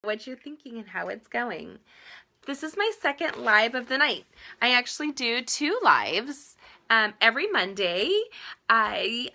what you're thinking and how it's going. This is my second live of the night. I actually do 2 lives. Every Monday, I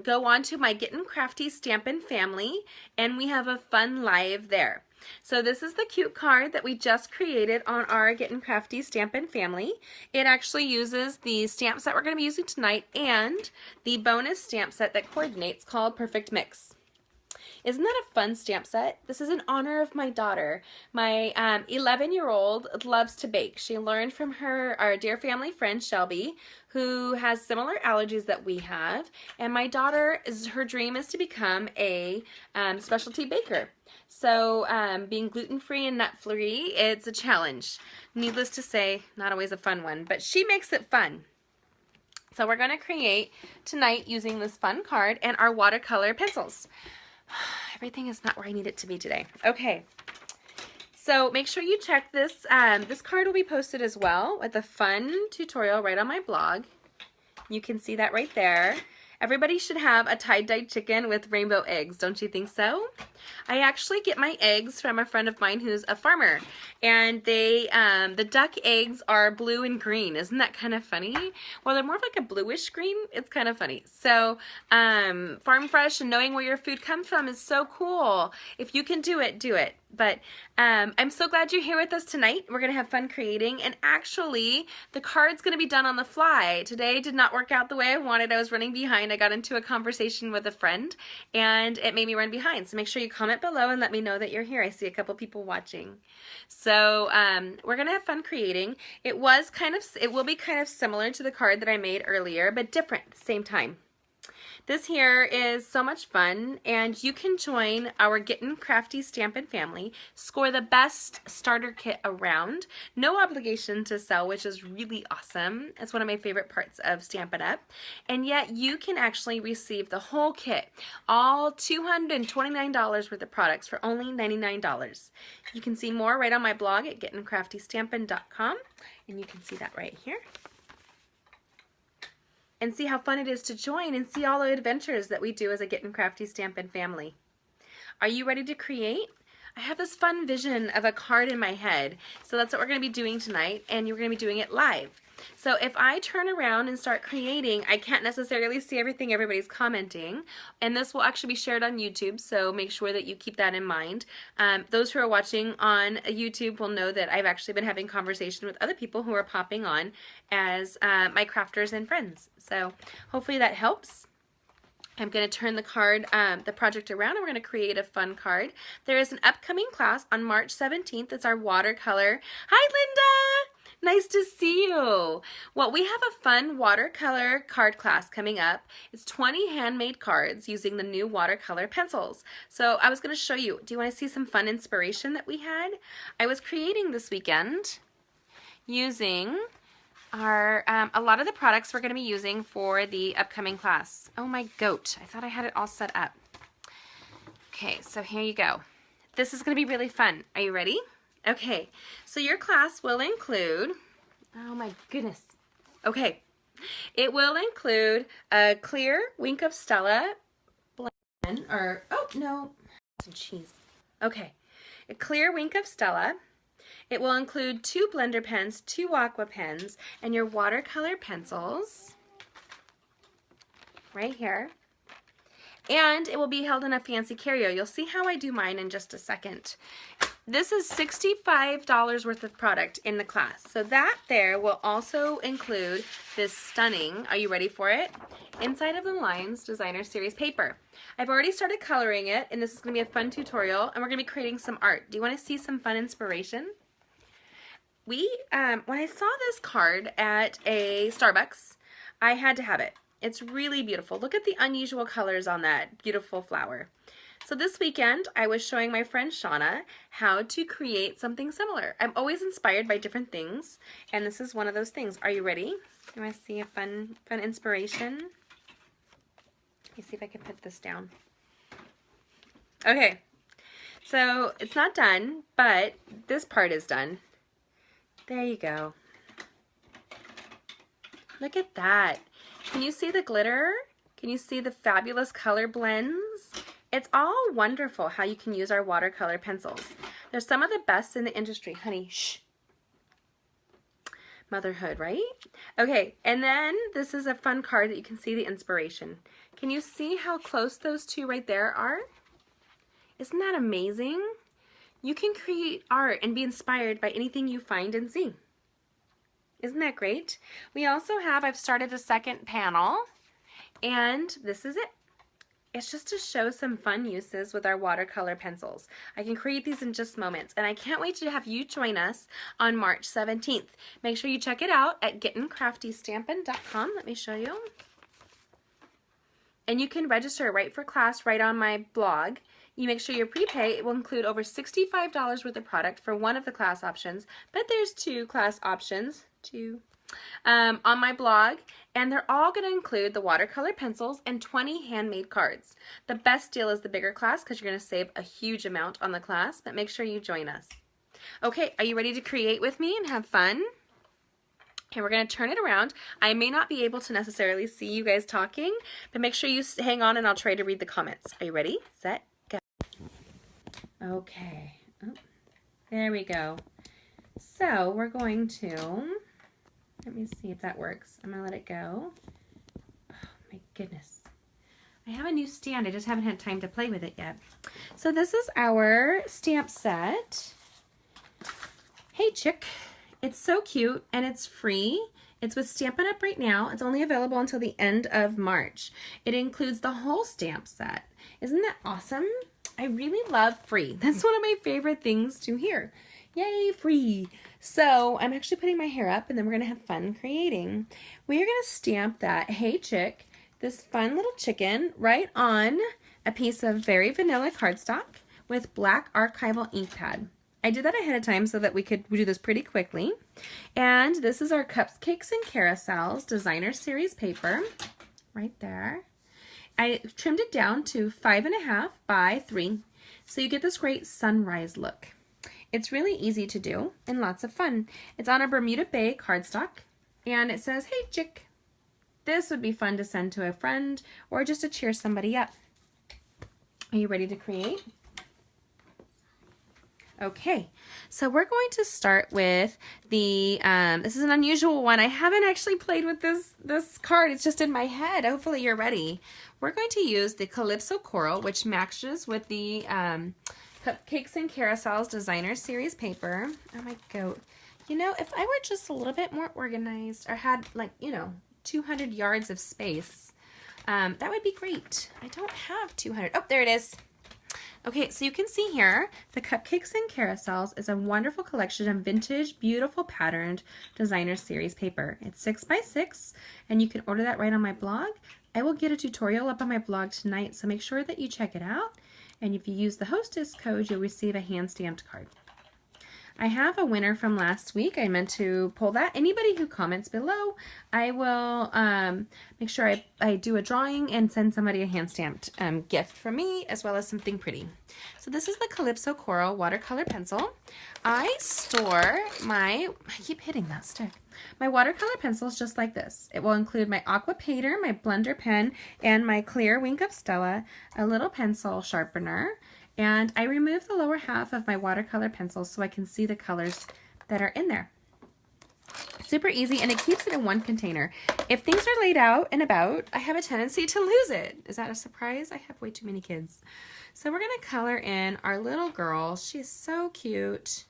go on to my Gettin' Crafty Stampin' family, and we have a fun live there. So this is the cute card that we just created on our Gettin' Crafty Stampin' family. It actually uses the stamps that we're going to be using tonight and the bonus stamp set that coordinates called Perfect Mix. Isn't that a fun stamp set? This is in honor of my daughter. My 11-year-old loves to bake. She learned from our dear family friend Shelby, who has similar allergies that we have. And my daughter, her dream is to become a specialty baker. So being gluten-free and nut-free, it's a challenge. Needless to say, not always a fun one, but she makes it fun. So we're going to create tonight using this fun card and our watercolor pencils. Everything is not where I need it to be today. Okay, so make sure you check this. This card will be posted as well with a fun tutorial right on my blog. You can see that right there. Everybody should have a tie-dyed chicken with rainbow eggs, don't you think so? I actually get my eggs from a friend of mine who's a farmer, and they, the duck eggs are blue and green. Isn't that kind of funny? Well, they're more of like a bluish green. It's kind of funny. So, farm fresh and knowing where your food comes from is so cool. If you can do it, do it. But I'm so glad you're here with us tonight. We're going to have fun creating, and actually the card's going to be done on the fly. Today did not work out the way I wanted. I was running behind. I got into a conversation with a friend and it made me run behind. So make sure you comment below and let me know that you're here. I see a couple people watching. So we're going to have fun creating. It will be kind of similar to the card that I made earlier, but different at the same time. This here is so much fun, and you can join our Gettin' Crafty Stampin' family, score the best starter kit around, no obligation to sell, which is really awesome. It's one of my favorite parts of Stampin' Up. And yet you can actually receive the whole kit, all $229 worth of products for only $99. You can see more right on my blog at gettincraftystampin.com, and you can see that right here. And see how fun it is to join and see all the adventures that we do as a Gettin' Crafty Stampin' family. Are you ready to create? I have this fun vision of a card in my head, so that's what we're going to be doing tonight, and you're going to be doing it live. So if I turn around and start creating, I can't necessarily see everything everybody's commenting, and this will actually be shared on YouTube, so make sure that you keep that in mind. Those who are watching on YouTube will know that I've actually been having conversation with other people who are popping on as my crafters and friends. So hopefully that helps. I'm going to turn the project around, and we're going to create a fun card. There is an upcoming class on March 17th. It's our watercolor. Hi, Linda! Nice to see you. Well, we have a fun watercolor card class coming up. It's 20 handmade cards using the new watercolor pencils. So I was going to show you. Do you want to see some fun inspiration that we had? I was creating this weekend using our a lot of the products we're going to be using for the upcoming class. Oh, my goat. I thought I had it all set up. Okay, so here you go. This is going to be really fun. Are you ready? Okay, so your class will include, oh my goodness, okay, it will include a clear Wink of Stella blend, or, oh no, some cheese. Okay, a clear Wink of Stella. It will include 2 blender pens, 2 aqua pens, and your watercolor pencils, right here. And it will be held in a fancy carrier. You'll see how I do mine in just a second. This is $65 worth of product in the class. So that there will also include this stunning, are you ready for it? Inside of the Lines Designer Series paper. I've already started coloring it, and this is going to be a fun tutorial, and we're going to be creating some art. Do you want to see some fun inspiration? When I saw this card at a Starbucks, I had to have it. It's really beautiful. Look at the unusual colors on that beautiful flower. So this weekend, I was showing my friend Shauna how to create something similar. I'm always inspired by different things, and this is one of those things. Are you ready? You want to see a fun inspiration? Let me see if I can put this down. Okay, so it's not done, but this part is done. There you go. Look at that. Can you see the glitter? Can you see the fabulous color blends? It's all wonderful how you can use our watercolor pencils. They're some of the best in the industry. Honey, shh. Motherhood, right? Okay, and then this is a fun card that you can see the inspiration. Can you see how close those two right there are? Isn't that amazing? You can create art and be inspired by anything you find and see. Isn't that great? We also have, I've started a second panel, and this is it. It's just to show some fun uses with our watercolor pencils. I can create these in just moments, and I can't wait to have you join us on March 17th. Make sure you check it out at gettingcraftystampin.com. Let me show you. And you can register right for class right on my blog. You make sure you prepay. It will include over $65 worth of product for one of the class options, but there's two class options, on my blog, and they're all going to include the watercolor pencils and 20 handmade cards. The best deal is the bigger class because you're going to save a huge amount on the class, but make sure you join us. Okay, are you ready to create with me and have fun? Okay, we're going to turn it around. I may not be able to necessarily see you guys talking, but make sure you hang on and I'll try to read the comments. Are you ready? Set, go. Okay, oh, there we go. So we're going to, let me see if that works. I'm going to let it go. Oh my goodness. I have a new stand. I just haven't had time to play with it yet. So this is our stamp set. Hey Chick. It's so cute and it's free. It's with Stampin' Up! Right now. It's only available until the end of March. It includes the whole stamp set. Isn't that awesome? I really love free. That's one of my favorite things to hear. Yay, free. So I'm actually putting my hair up and then we're going to have fun creating. We are going to stamp that Hey Chick, this fun little chicken, right on a piece of very vanilla cardstock with black archival ink pad. I did that ahead of time so that we could do this pretty quickly. And this is our Cupcakes and Carousels Designer Series paper right there. I trimmed it down to 5.5 by 3 so you get this great sunrise look. It's really easy to do and lots of fun. It's on a Bermuda Bay cardstock and it says, Hey Chick. This would be fun to send to a friend or just to cheer somebody up. Are you ready to create? Okay, so we're going to start with the, this is an unusual one. I haven't actually played with this card. It's just in my head. Hopefully you're ready. We're going to use the Calypso Coral, which matches with the Cupcakes and Carousels Designer Series paper. Oh my goat. You know, if I were just a little bit more organized or had like, you know, 200 yards of space, that would be great. I don't have 200. Oh, there it is. Okay, so you can see here, the Cupcakes and Carousels is a wonderful collection of vintage, beautiful patterned designer series paper. It's 6 by 6, and you can order that right on my blog. I will get a tutorial up on my blog tonight, so make sure that you check it out. And if you use the hostess code, you'll receive a hand-stamped card. I have a winner from last week. I meant to pull that. Anybody who comments below, I will make sure I do a drawing and send somebody a hand-stamped gift from me, as well as something pretty. So this is the Calypso Coral watercolor pencil. I store I keep hitting that stick. My watercolor pencils just like this. It will include my Aqua Painter, my blender pen, and my clear Wink of Stella, a little pencil sharpener. And I remove the lower half of my watercolor pencil so I can see the colors that are in there. Super easy, and it keeps it in one container. If things are laid out and about, I have a tendency to lose it. Is that a surprise? I have way too many kids. So we're going to color in our little girl. She's so cute.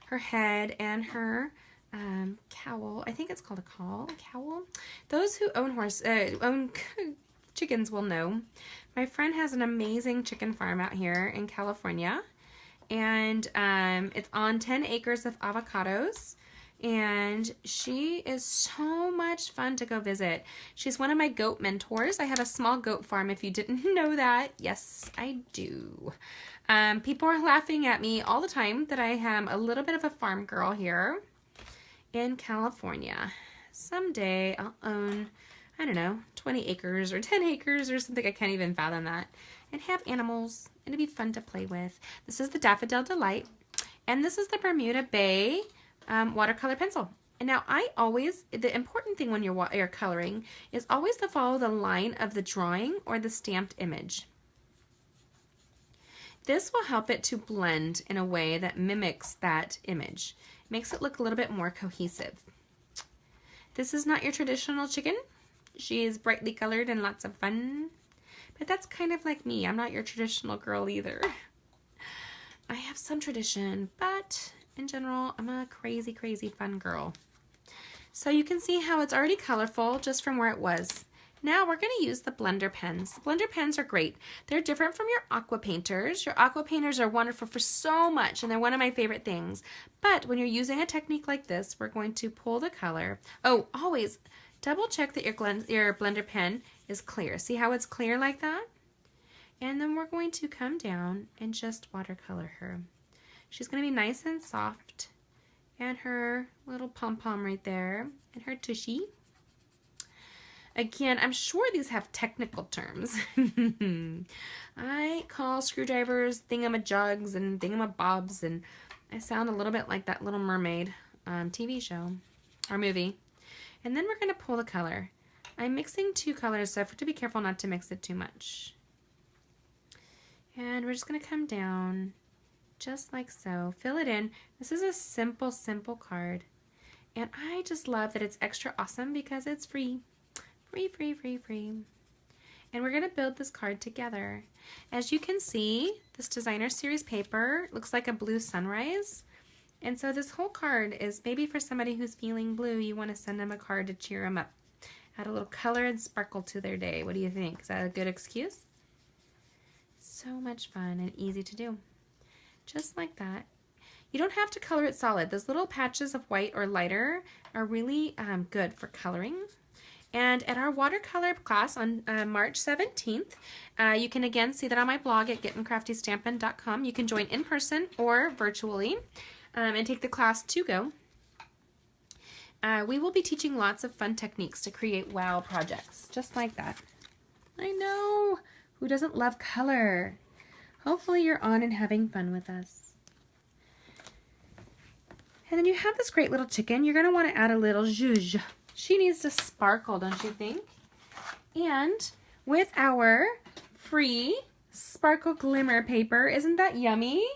Her head and her cowl. I think it's called a cowl. Those who own chickens will know. My friend has an amazing chicken farm out here in California, and it's on 10 acres of avocados, and she is so much fun to go visit. She's one of my goat mentors. I have a small goat farm, if you didn't know that. Yes, I do. People are laughing at me all the time that I am a little bit of a farm girl here in California. Someday I'll own, I don't know, 20 acres or 10 acres or something. I can't even fathom that. And have animals. It'd be fun to play with. This is the Daffodil Delight. And this is the Bermuda Bay watercolor pencil. And now the important thing when you're coloring is always to follow the line of the drawing or the stamped image. This will help it to blend in a way that mimics that image. Makes it look a little bit more cohesive. This is not your traditional chicken. She is brightly colored and lots of fun. But that's kind of like me. I'm not your traditional girl either. I have some tradition, but in general, I'm a crazy, crazy fun girl. So you can see how it's already colorful just from where it was. Now we're going to use the blender pens. The blender pens are great. They're different from your aqua painters. Your aqua painters are wonderful for so much, and they're one of my favorite things. But when you're using a technique like this, we're going to pull the color. Oh, always double check that your blender pen is clear. See how it's clear like that? And then we're going to come down and just watercolor her. She's going to be nice and soft. And her little pom-pom right there. And her tushy. Again, I'm sure these have technical terms. I call screwdrivers thingamajugs and thingamabobs, and I sound a little bit like that Little Mermaid TV show or movie. And then we're going to pull the color. I'm mixing two colors, so I have to be careful not to mix it too much. And we're just going to come down just like so. Fill it in. This is a simple, simple card. And I just love that it's extra awesome because it's free. Free, free, free, free. And we're going to build this card together. As you can see, this designer series paper looks like a blue sunrise. And so this whole card is maybe for somebody who's feeling blue, you want to send them a card to cheer them up. Add a little color and sparkle to their day. What do you think? Is that a good excuse? So much fun and easy to do. Just like that. You don't have to color it solid. Those little patches of white or lighter are really good for coloring. And at our watercolor class on March 17th, you can again see that on my blog at gettingcraftystampin.com. You can join in person or virtually and take the class to go. We will be teaching lots of fun techniques to create wow projects, just like that. I know! Who doesn't love color? Hopefully you're on and having fun with us. And then you have this great little chicken. You're going to want to add a little zhuzh. She needs to sparkle, don't you think? And with our free sparkle glimmer paper, isn't that yummy?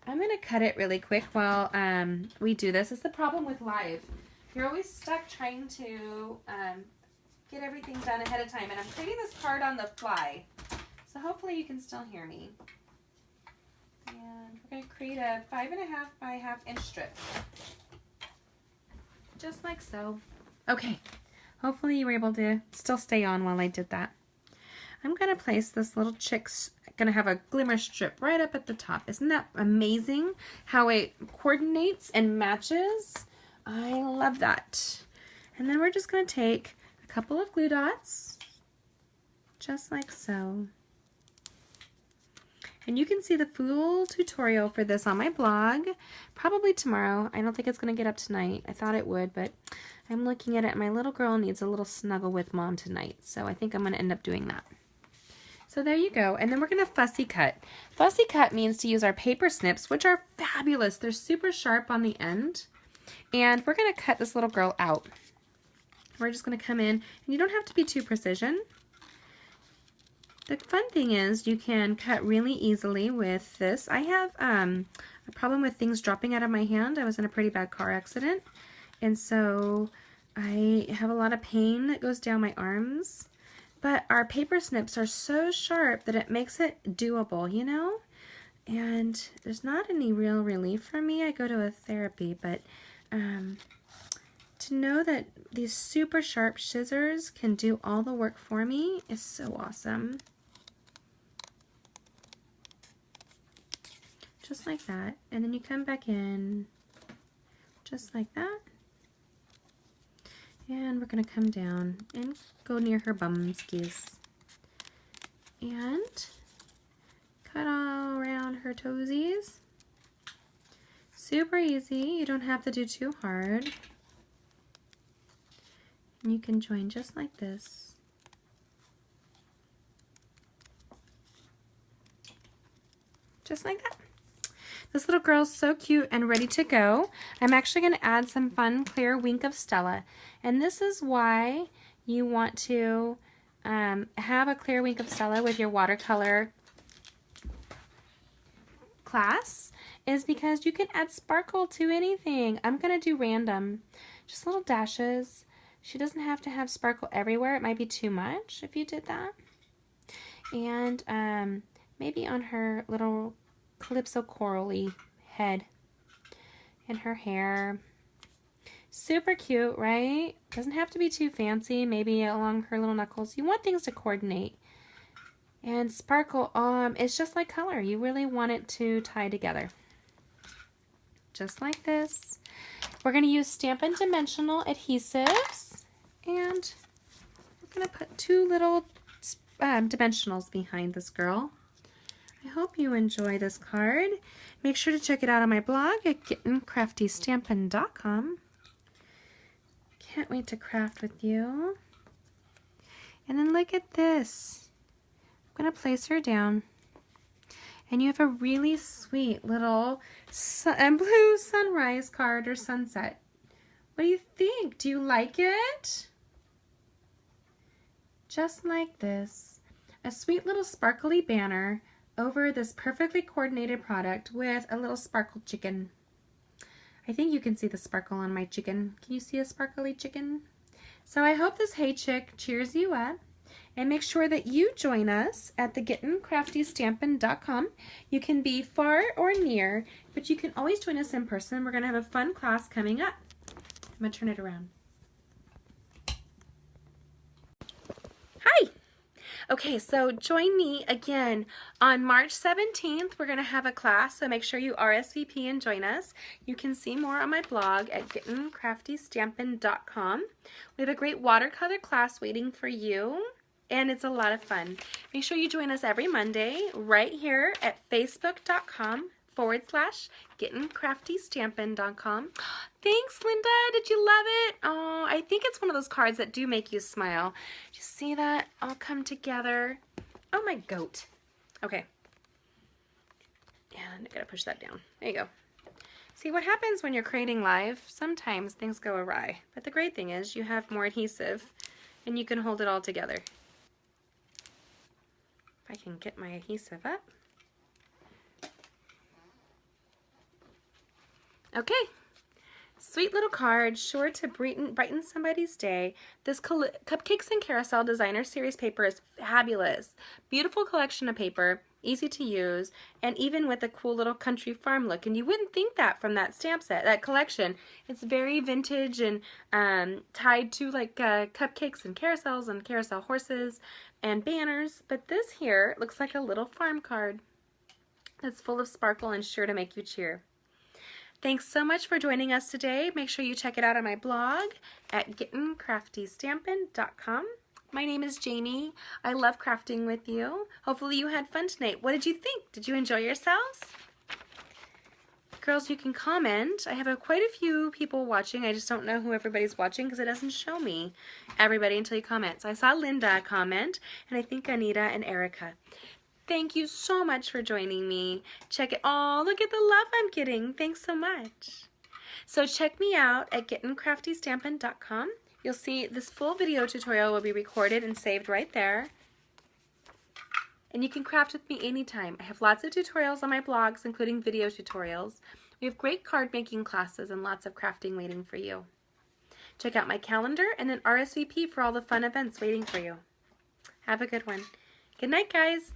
I'm going to cut it really quick while we do this. It's the problem with live. You're always stuck trying to get everything done ahead of time. And I'm creating this card on the fly. So hopefully you can still hear me. And we're going to create a 5.5 by 1/2 inch strip. Just like so. Okay, hopefully you were able to still stay on while I did that. I'm going to place this little chick's, going to have a glimmer strip right up at the top. Isn't that amazing how it coordinates and matches? I love that. And then we're just going to take a couple of glue dots, just like so. And you can see the full tutorial for this on my blog, probably tomorrow. I don't think it's going to get up tonight. I thought it would, but I'm looking at it. My little girl needs a little snuggle with mom tonight, so I think I'm going to end up doing that. So there you go. And then we're going to fussy cut. Fussy cut means to use our paper snips, which are fabulous. They're super sharp on the end. And we're going to cut this little girl out. We're just going to come in, and you don't have to be too precision. The fun thing is you can cut really easily with this. I have a problem with things dropping out of my hand. I was in a pretty bad car accident, and so I have a lot of pain that goes down my arms. But our paper snips are so sharp that it makes it doable, you know? And there's not any real relief for me. I go to a therapy, but to know that these super sharp scissors can do all the work for me is so awesome. Just like that. And then you come back in just like that. And we're going to come down and go near her bumskis. And cut all around her toesies. Super easy. You don't have to do too hard. And you can join just like this. Just like that. This little girl's so cute and ready to go. I'm actually going to add some fun clear Wink of Stella. And this is why you want to have a clear Wink of Stella with your watercolor class is because you can add sparkle to anything. I'm going to do random, just little dashes. She doesn't have to have sparkle everywhere. It might be too much if you did that. And maybe on her little calypso corally head and her hair. Super cute, right? Doesn't have to be too fancy. Maybe along her little knuckles. You want things to coordinate. And sparkle, it's just like color. You really want it to tie together. Just like this. We're going to use Stampin' Dimensional adhesives. And we're going to put two little dimensionals behind this girl. I hope you enjoy this card. Make sure to check it out on my blog at gettingcraftystampin.com. Can't wait to craft with you. And then look at this. I'm going to place her down. And you have a really sweet little blue sunrise card or sunset. What do you think? Do you like it? Just like this. A sweet little sparkly banner over this perfectly coordinated product with a little sparkle chicken. I think you can see the sparkle on my chicken. Can you see a sparkly chicken? So I hope this Hey Chick cheers you up. And make sure that you join us at the gettingcraftystampin.com. You can be far or near, but you can always join us in person. We're going to have a fun class coming up. I'm going to turn it around. Hi! Okay, so join me again on March 17th. We're going to have a class, so make sure you RSVP and join us. You can see more on my blog at gettingcraftystampin.com. We have a great watercolor class waiting for you, and it's a lot of fun. Make sure you join us every Monday right here at facebook.com/gettingcraftystampin.com. Thanks, Linda. Did you love it? Oh, I think it's one of those cards that do make you smile. Just see that all come together. Oh, my goat. Okay. And I gotta push that down. There you go. See what happens when you're creating live? Sometimes things go awry. But the great thing is you have more adhesive and you can hold it all together. If I can get my adhesive up. Okay. Sweet little card, sure to brighten somebody's day. This Cupcakes and Carousel Designer Series paper is fabulous. Beautiful collection of paper, easy to use, and even with a cool little country farm look. And you wouldn't think that from that stamp set, that collection. It's very vintage and tied to like cupcakes and carousel horses and banners. But this here looks like a little farm card that's full of sparkle and sure to make you cheer. Thanks so much for joining us today. Make sure you check it out on my blog at gettingcraftystampin.com. My name is Jamie. I love crafting with you. Hopefully you had fun tonight. What did you think? Did you enjoy yourselves? Girls, you can comment. I have quite a few people watching. I just don't know who everybody's watching because it doesn't show me everybody until you comment. So I saw Linda comment, and I think Anita and Erica. Thank you so much for joining me. Check it. Oh, look at the love I'm getting. Thanks so much. So check me out at gettingcraftystampin.com. You'll see this full video tutorial will be recorded and saved right there. And you can craft with me anytime. I have lots of tutorials on my blogs, including video tutorials. We have great card making classes and lots of crafting waiting for you. Check out my calendar and then RSVP for all the fun events waiting for you. Have a good one. Good night, guys.